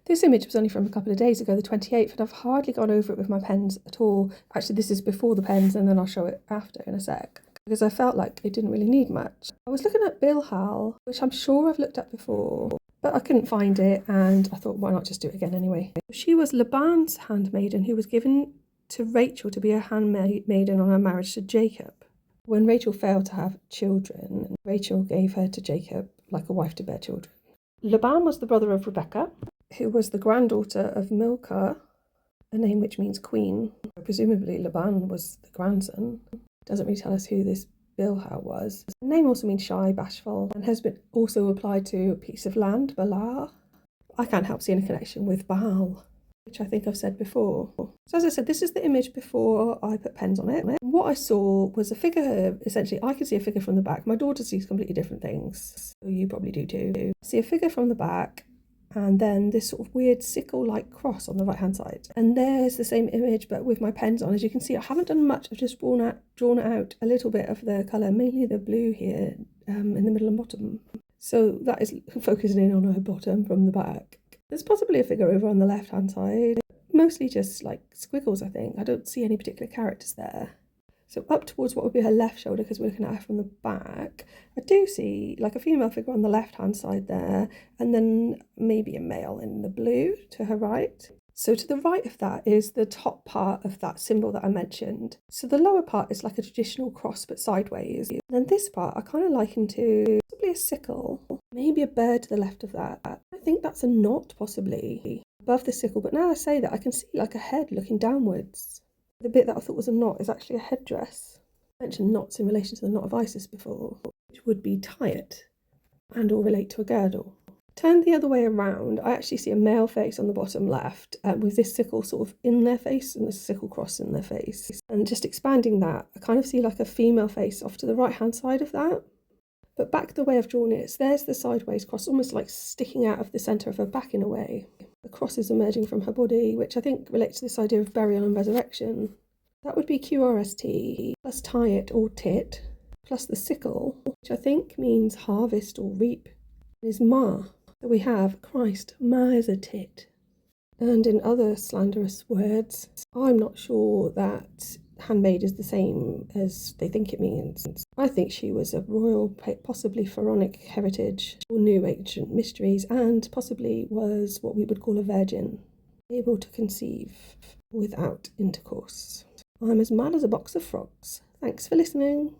This image was only from a couple of days ago, the 28th, and I've hardly gone over it with my pens at all. Actually, this is before the pens, and then I'll show it after in a sec, because I felt like it didn't really need much. I was looking at Bilhah, which I'm sure I've looked at before, but I couldn't find it, and I thought, why not just do it again anyway? She was Laban's handmaiden, who was given to Rachel to be a handmaiden on her marriage to Jacob. When Rachel failed to have children, Rachel gave her to Jacob like a wife to bear children. Laban was the brother of Rebecca, who was the granddaughter of Milcah, a name which means queen. Presumably Laban was the grandson. Doesn't really tell us who this Bilhah was. The name also means shy, bashful, and has been also applied to a piece of land, Bilhah. I can't help seeing a connection with Baal, which I think I've said before. So as I said, this is the image before I put pens on it. What I saw was a figure, essentially, I could see a figure from the back. My daughter sees completely different things, so you probably do too. I see a figure from the back, and then this sort of weird sickle-like cross on the right-hand side. And there's the same image, but with my pens on. As you can see, I haven't done much. I've just drawn out a little bit of the colour, mainly the blue here, in the middle and bottom. So that is focusing in on her bottom from the back. There's possibly a figure over on the left-hand side, mostly just like squiggles, I think. I don't see any particular characters there. So up towards what would be her left shoulder, because we're looking at her from the back, I do see like a female figure on the left-hand side there, and then maybe a male in the blue to her right. So to the right of that is the top part of that symbol that I mentioned. So the lower part is like a traditional cross but sideways. And then this part I kind of liken to possibly a sickle, maybe a bird to the left of that. I think that's a knot possibly above the sickle, but now I say that I can see like a head looking downwards. The bit that I thought was a knot is actually a headdress. I mentioned knots in relation to the knot of Isis before, which would be tie it and or relate to a girdle. Turned the other way around, I actually see a male face on the bottom left with this sickle sort of in their face and the sickle cross in their face. And just expanding that, I kind of see like a female face off to the right-hand side of that. But back the way I've drawn it, there's the sideways cross, almost like sticking out of the centre of her back in a way. The cross is emerging from her body, which I think relates to this idea of burial and resurrection. That would be QRST, plus tie it or tit, plus the sickle, which I think means harvest or reap, is ma. So we have Christ, ma is a tit. And in other slanderous words, I'm not sure that handmaid is the same as they think it means. I think she was of royal, possibly pharaonic heritage, or knew ancient mysteries, and possibly was what we would call a virgin, able to conceive without intercourse. I'm as mad as a box of frogs. Thanks for listening.